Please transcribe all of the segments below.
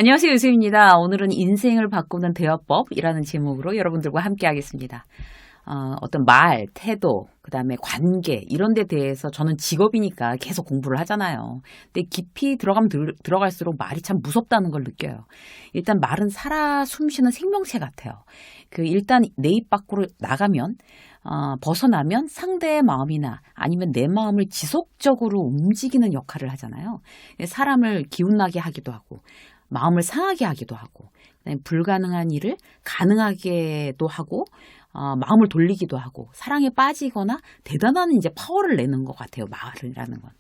안녕하세요, 유수입니다. 오늘은 인생을 바꾸는 대화법이라는 제목으로 여러분들과 함께 하겠습니다. 어떤 말, 태도, 그 다음에 관계, 이런 데 대해서 저는 직업이니까 계속 공부를 하잖아요. 근데 깊이 들어가면 들어갈수록 말이 참 무섭다는 걸 느껴요. 일단 말은 살아 숨쉬는 생명체 같아요. 일단 내 입 밖으로 나가면, 벗어나면 상대의 마음이나 아니면 내 마음을 지속적으로 움직이는 역할을 하잖아요. 사람을 기운나게 하기도 하고, 마음을 상하게 하기도 하고, 불가능한 일을 가능하게도 하고, 마음을 돌리기도 하고, 사랑에 빠지거나 대단한 이제 파워를 내는 것 같아요, 말이라는 건.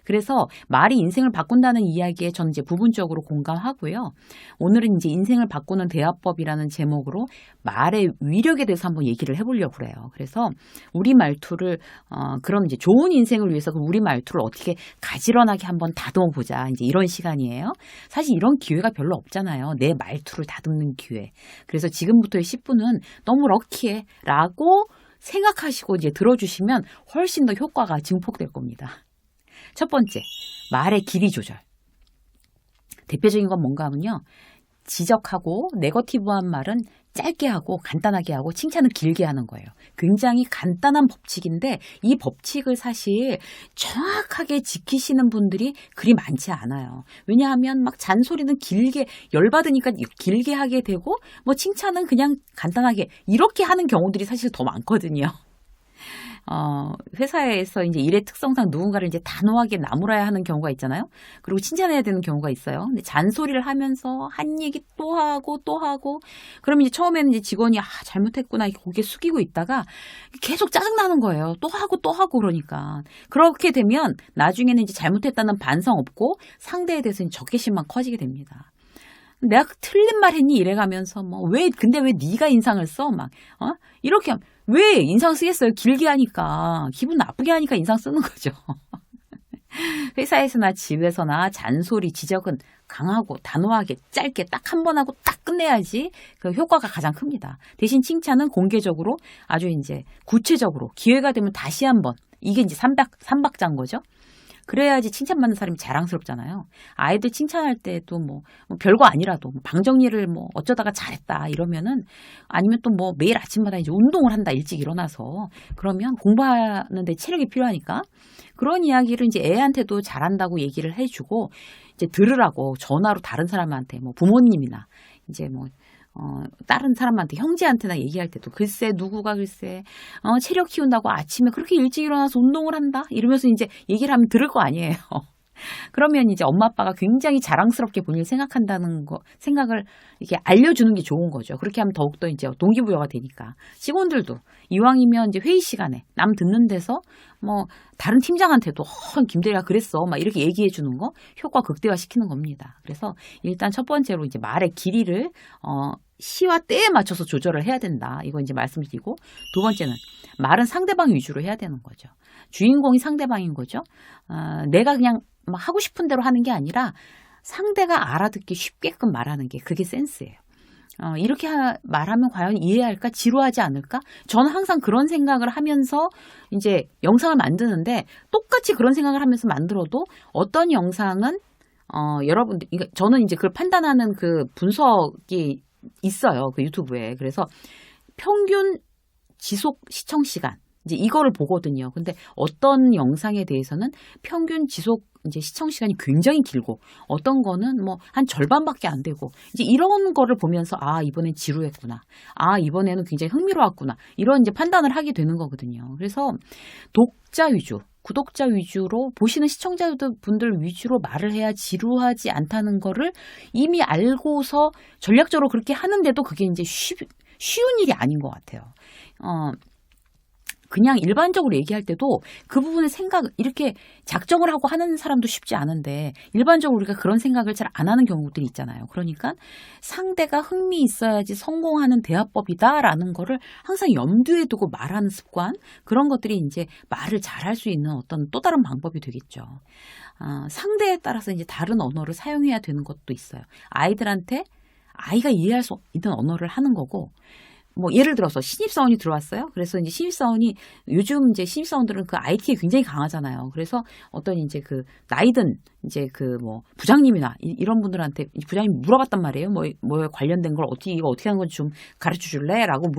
그래서 말이 인생을 바꾼다는 이야기에 저는 이제 부분적으로 공감하고요. 오늘은 이제 인생을 바꾸는 대화법이라는 제목으로 말의 위력에 대해서 한번 얘기를 해보려고 그래요. 그래서 우리 말투를, 그럼 이제 좋은 인생을 위해서 우리 말투를 어떻게 가지런하게 한번 다듬어 보자. 이제 이런 시간이에요. 사실 이런 기회가 별로 없잖아요. 내 말투를 다듬는 기회. 그래서 지금부터의 10분은 너무 럭키해. 라고 생각하시고 이제 들어주시면 훨씬 더 효과가 증폭될 겁니다. 첫 번째, 말의 길이 조절. 대표적인 건 뭔가 하면요. 지적하고 네거티브한 말은 짧게 하고 간단하게 하고 칭찬은 길게 하는 거예요. 굉장히 간단한 법칙인데 이 법칙을 사실 정확하게 지키시는 분들이 그리 많지 않아요. 왜냐하면 막 잔소리는 길게 열받으니까 길게 하게 되고 뭐 칭찬은 그냥 간단하게 이렇게 하는 경우들이 사실 더 많거든요. 회사에서 이제 일의 특성상 누군가를 이제 단호하게 나무라야 하는 경우가 있잖아요. 그리고 칭찬해야 되는 경우가 있어요. 근데 잔소리를 하면서 한 얘기 또 하고 또 하고, 그러면 이제 처음에는 이제 직원이 잘못했구나 이렇게 고개 숙이고 있다가 계속 짜증나는 거예요. 또 하고 또 하고 그러니까. 그렇게 되면 나중에는 이제 잘못했다는 반성 없고 상대에 대해서는 적개심만 커지게 됩니다. 내가 틀린 말 했니? 이래가면서 근데 왜 네가 인상을 써? 이렇게 하면 왜 인상 쓰겠어요? 길게 하니까. 기분 나쁘게 하니까 인상 쓰는 거죠. 회사에서나 집에서나 잔소리, 지적은 강하고 단호하게 짧게 딱 한 번 하고 딱 끝내야지 그 효과가 가장 큽니다. 대신 칭찬은 공개적으로 아주 이제 구체적으로 기회가 되면 다시 한 번. 이게 이제 삼박자인 거죠. 그래야지 칭찬받는 사람이 자랑스럽잖아요. 아이들 칭찬할 때도 뭐 별거 아니라도 방 정리를 어쩌다가 잘했다 이러면은, 아니면 또 매일 아침마다 이제 운동을 한다 일찍 일어나서, 그러면 공부하는데 체력이 필요하니까 그런 이야기를 이제 애한테도 잘한다고 얘기를 해주고, 이제 들으라고 전화로 다른 사람한테 부모님이나 이제 다른 사람한테, 형제한테나 얘기할 때도 글쎄 누구가 체력 키운다고 아침에 그렇게 일찍 일어나서 운동을 한다 이러면서 이제 얘기를 하면 들을 거 아니에요. 그러면 이제 엄마 아빠가 굉장히 자랑스럽게 본인을 생각한다는 생각을 이렇게 알려주는 게 좋은 거죠. 그렇게 하면 더욱더 이제 동기부여가 되니까. 직원들도 이왕이면 이제 회의 시간에 남 듣는 데서 다른 팀장한테도 김대리가 그랬어 이렇게 얘기해 주는 거 효과 극대화시키는 겁니다. 그래서 일단 첫 번째로 이제 말의 길이를 시와 때에 맞춰서 조절을 해야 된다. 이거 이제 말씀드리고, 두 번째는 말은 상대방 위주로 해야 되는 거죠. 주인공이 상대방인 거죠. 내가 그냥 하고 싶은 대로 하는 게 아니라 상대가 알아듣기 쉽게끔 말하는 게 그게 센스예요. 이렇게 말하면 과연 이해할까? 지루하지 않을까? 저는 항상 그런 생각을 하면서 이제 영상을 만드는데, 똑같이 그런 생각을 하면서 만들어도 어떤 영상은 여러분들, 저는 이제 그걸 판단하는 그 분석이 있어요. 그 유튜브에. 그래서 평균 지속 시청 시간, 이제 이거를 보거든요. 근데 어떤 영상에 대해서는 평균 지속 이제 시청 시간이 굉장히 길고, 어떤 거는 한 절반밖에 안 되고, 이제 이런 거를 보면서 이번엔 지루했구나. 이번에는 굉장히 흥미로웠구나. 이런 이제 판단을 하게 되는 거거든요. 그래서 독자 위주, 구독자 위주로, 보시는 시청자분들 위주로 말을 해야 지루하지 않다는 거를 이미 알고서 전략적으로 그렇게 하는데도 그게 이제 쉬운 일이 아닌 것 같아요. 그냥 일반적으로 얘기할 때도 그 부분의 이렇게 작정을 하고 하는 사람도 쉽지 않은데, 일반적으로 우리가 그런 생각을 잘 안 하는 경우들이 있잖아요. 그러니까 상대가 흥미 있어야지 성공하는 대화법이다라는 거를 항상 염두에 두고 말하는 습관, 그런 것들이 이제 말을 잘할 수 있는 어떤 또 다른 방법이 되겠죠. 상대에 따라서 이제 다른 언어를 사용해야 되는 것도 있어요. 아이들한테 아이가 이해할 수 있는 언어를 하는 거고, 뭐 예를 들어서 신입사원이 들어왔어요. 그래서 이제 신입사원이 요즘 이제 신입사원들은 그 IT에 굉장히 강하잖아요. 그래서 어떤 이제 그 나이든 이제 그 뭐 부장님이나 이런 분들한테 부장님이 물어봤단 말이에요. 뭐에 관련된 걸 어떻게 이거 어떻게 하는 건지 좀 가르쳐 줄래?라고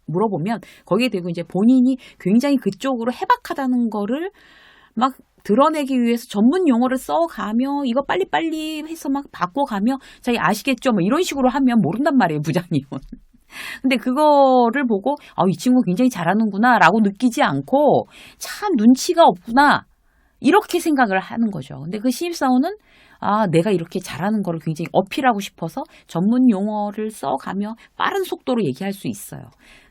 물어보면 거기에 대고 이제 본인이 굉장히 그쪽으로 해박하다는 거를 막 드러내기 위해서 전문 용어를 써가며 이거 빨리빨리 해서 막 바꿔가며 자기 아시겠죠? 뭐 이런 식으로 하면 모른단 말이에요, 부장님은. 근데 그거를 보고 이 친구 굉장히 잘하는구나 라고 느끼지 않고 참 눈치가 없구나 이렇게 생각을 하는 거죠. 근데 그 신입사원은 내가 이렇게 잘하는 거를 굉장히 어필하고 싶어서 전문 용어를 써가며 빠른 속도로 얘기할 수 있어요.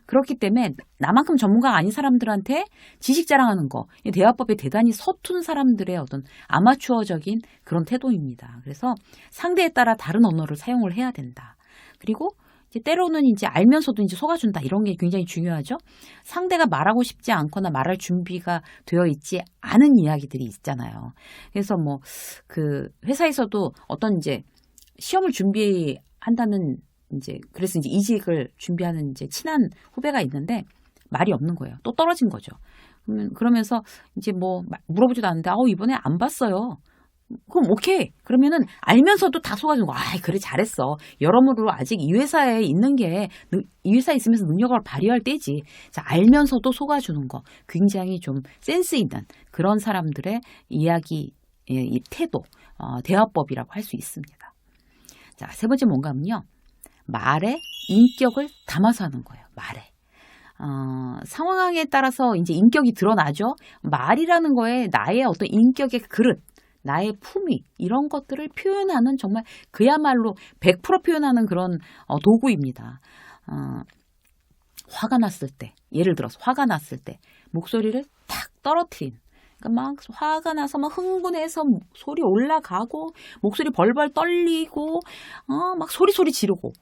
그렇기 때문에 나만큼 전문가가 아닌 사람들한테 지식 자랑하는 거, 대화법에 대단히 서툰 사람들의 어떤 아마추어적인 그런 태도입니다. 그래서 상대에 따라 다른 언어를 사용을 해야 된다. 그리고 이제 때로는 이제 알면서도 이제 속아준다. 이런 게 굉장히 중요하죠. 상대가 말하고 싶지 않거나 말할 준비가 되어 있지 않은 이야기들이 있잖아요. 그래서 뭐 그 회사에서도 어떤 이제 시험을 준비한다는 그래서 이제 이직을 준비하는 이제 친한 후배가 있는데 말이 없는 거예요. 또 떨어진 거죠. 그러면서 이제 뭐 물어보지도 않는데 이번에 안 봤어요. 그럼 오케이. 그러면은 알면서도 다 속아주는 거. 그래 잘했어. 여러모로 아직 이 회사에 있는 게 이 회사에 있으면서 능력을 발휘할 때지. 자, 알면서도 속아주는 거. 굉장히 좀 센스 있는 그런 사람들의 이야기, 이 태도, 대화법이라고 할 수 있습니다. 자, 세 번째 뭔가 하면요. 말에 인격을 담아서 하는 거예요. 말에. 상황에 따라서 이제 인격이 드러나죠. 말이라는 거에 나의 어떤 인격의 그릇, 나의 품위 이런 것들을 표현하는 정말 그야말로 100% 표현하는 그런 도구입니다. 화가 났을 때, 예를 들어서 화가 났을 때 목소리를 탁 떨어뜨린 그러니까 막 화가 나서 막 흥분해서 소리 올라가고 목소리 벌벌 떨리고 막 소리 지르고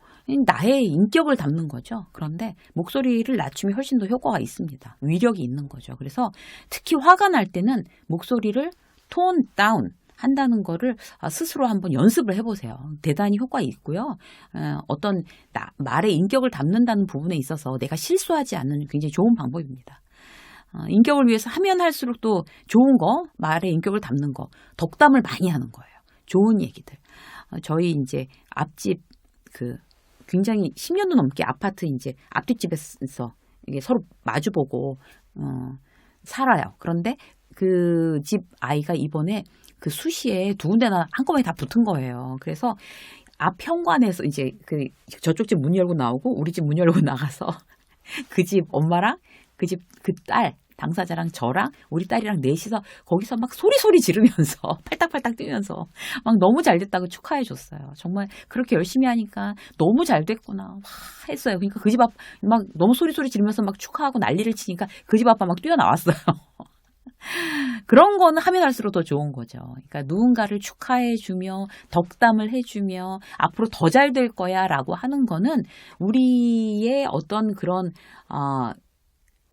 나의 인격을 담는 거죠. 그런데 목소리를 낮추면 훨씬 더 효과가 있습니다. 위력이 있는 거죠. 그래서 특히 화가 날 때는 목소리를 톤 다운 한다는 거를 스스로 한번 연습을 해보세요. 대단히 효과 있고요. 어떤 말의 인격을 담는다는 부분에 있어서 내가 실수하지 않는 굉장히 좋은 방법입니다. 인격을 위해서 하면 할수록 또 좋은 거, 말의 인격을 담는 거, 덕담을 많이 하는 거예요. 좋은 얘기들. 저희 이제 앞집 굉장히 10년도 넘게 아파트 이제 앞뒷집에서 이게 서로 마주보고 살아요. 그런데 그 집 아이가 이번에 그 수시에 두 군데나 한꺼번에 다 붙은 거예요. 그래서 앞 현관에서 이제 저쪽 집 문 열고 나오고 우리 집 문 열고 나가서 그 집 엄마랑 그 집 그 딸 당사자랑 저랑 우리 딸이랑 넷이서 거기서 막 소리 지르면서 팔딱팔딱 뛰면서 막 너무 잘 됐다고 축하해 줬어요. 정말 그렇게 열심히 하니까 너무 잘 됐구나 했어요. 그러니까 그 집 아빠 막 너무 소리 지르면서 막 축하하고 난리를 치니까 그 집 아빠 막 뛰어나왔어요. 그런 거는 하면 할수록 더 좋은 거죠. 그러니까 누군가를 축하해주며 덕담을 해주며 앞으로 더 잘 될 거야 라고 하는 거는 우리의 어떤 그런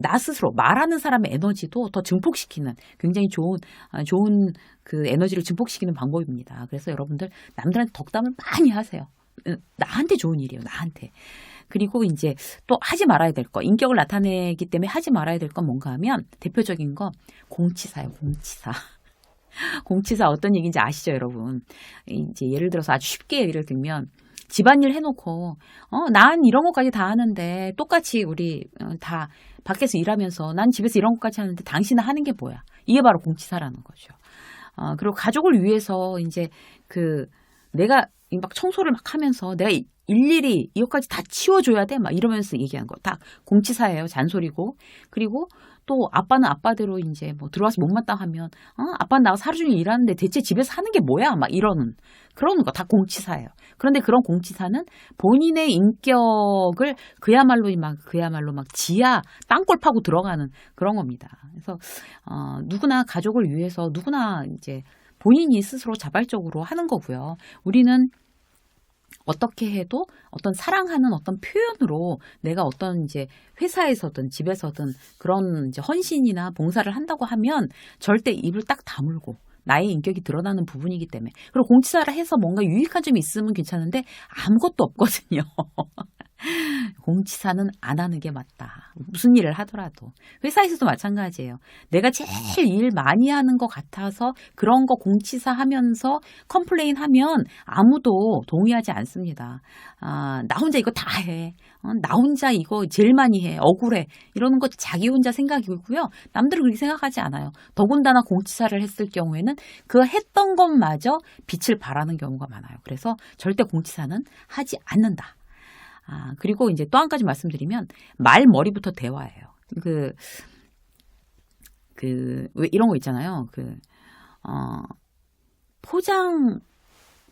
나 스스로 말하는 사람의 에너지도 더 증폭시키는 굉장히 좋은 그 에너지를 증폭시키는 방법입니다. 그래서 여러분들 남들한테 덕담을 많이 하세요. 나한테 좋은 일이에요. 나한테. 그리고 이제 또 하지 말아야 될 거, 인격을 나타내기 때문에 하지 말아야 될 건 뭔가 하면 대표적인 거 공치사예요. 공치사. 공치사 어떤 얘기인지 아시죠, 여러분? 이제 예를 들어서 아주 쉽게 예를 들면 집안일 해놓고 난 이런 것까지 다 하는데 똑같이 우리 다 밖에서 일하면서 난 집에서 이런 것까지 하는데 당신은 하는 게 뭐야? 이게 바로 공치사라는 거죠. 그리고 가족을 위해서 이제 내가 막 청소를 막 하면서 내가 일일이 이것까지 다 치워줘야 돼? 막 이러면서 얘기하는 거. 다 공치사예요. 잔소리고. 그리고 또 아빠는 아빠대로 이제 뭐 들어와서 못마땅하면 아빠는 나가서 하루 종일 일하는데 대체 집에서 하는 게 뭐야? 막 그러는 거 다 공치사예요. 그런데 그런 공치사는 본인의 인격을 그야말로 막 지하 땅굴 파고 들어가는 그런 겁니다. 그래서 누구나 가족을 위해서 누구나 이제 본인이 스스로 자발적으로 하는 거고요. 우리는 어떻게 해도 어떤 사랑하는 어떤 표현으로 내가 어떤 이제 회사에서든 집에서든 그런 이제 헌신이나 봉사를 한다고 하면 절대 입을 딱 다물고 나의 인격이 드러나는 부분이기 때문에. 그리고 공치사를 해서 뭔가 유익한 점이 있으면 괜찮은데 아무것도 없거든요. 공치사는 안 하는 게 맞다. 무슨 일을 하더라도. 회사에서도 마찬가지예요. 내가 제일 일 많이 하는 것 같아서 그런 거 공치사 하면서 컴플레인 하면 아무도 동의하지 않습니다. 나 혼자 이거 다 해. 나 혼자 이거 제일 많이 해. 억울해. 이러는 거 자기 혼자 생각이고요. 남들은 그렇게 생각하지 않아요. 더군다나 공치사를 했을 경우에는 그 했던 것마저 빛을 발하는 경우가 많아요. 그래서 절대 공치사는 하지 않는다. 그리고 이제 또 한 가지 말씀드리면 말머리부터 대화예요. 왜 이런 거 있잖아요.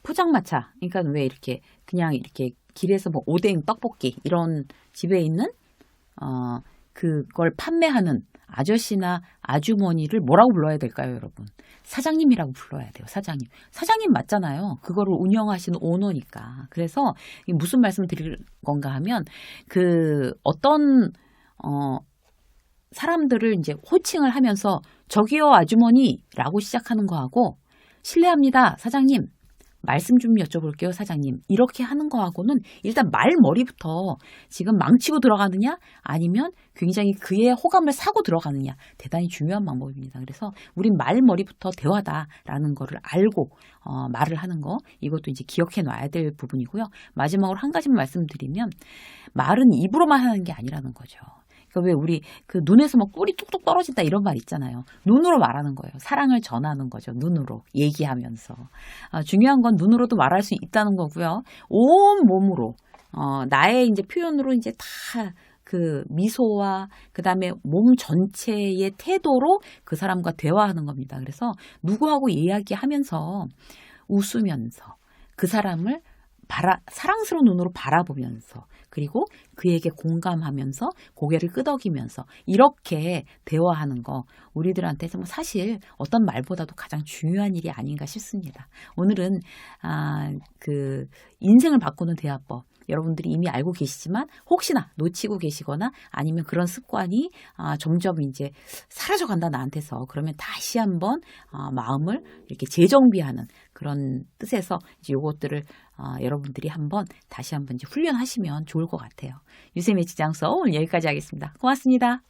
포장마차. 그러니까 왜 이렇게 그냥 이렇게 길에서 뭐 오뎅, 떡볶이 이런 집에 있는 그걸 판매하는 아저씨나 아주머니를 뭐라고 불러야 될까요, 여러분? 사장님이라고 불러야 돼요, 사장님. 사장님 맞잖아요. 그거를 운영하시는 오너니까. 그래서 무슨 말씀을 드릴 건가 하면 어떤 사람들을 이제 호칭을 하면서 저기요 아주머니라고 시작하는 거하고 실례합니다, 사장님. 말씀 좀 여쭤볼게요, 사장님. 이렇게 하는 거하고는 일단 말머리부터 지금 망치고 들어가느냐 아니면 굉장히 그의 호감을 사고 들어가느냐 대단히 중요한 방법입니다. 그래서 우린 말머리부터 대화다라는 거를 알고 말을 하는 거 이것도 이제 기억해 놔야 될 부분이고요. 마지막으로 한 가지만 말씀드리면 말은 입으로만 하는 게 아니라는 거죠. 왜 우리 눈에서 막 꿀이 뚝뚝 떨어진다 이런 말 있잖아요. 눈으로 말하는 거예요. 사랑을 전하는 거죠. 눈으로 얘기하면서. 중요한 건 눈으로도 말할 수 있다는 거고요. 온 몸으로 나의 이제 표현으로 이제 다 미소와 그다음에 몸 전체의 태도로 그 사람과 대화하는 겁니다. 그래서 누구하고 이야기하면서 웃으면서 그 사람을 사랑스러운 눈으로 바라보면서 그리고 그에게 공감하면서 고개를 끄덕이면서 이렇게 대화하는 거 우리들한테 사실 어떤 말보다도 가장 중요한 일이 아닌가 싶습니다. 오늘은 인생을 바꾸는 대화법 여러분들이 이미 알고 계시지만 혹시나 놓치고 계시거나 아니면 그런 습관이 점점 이제 사라져간다 나한테서 그러면 다시 한번 마음을 이렇게 재정비하는 그런 뜻에서 이제 요것들을 여러분들이 다시 한번 이제 훈련하시면 좋을 것 같아요. 유쌤의 직장서 오늘 여기까지 하겠습니다. 고맙습니다.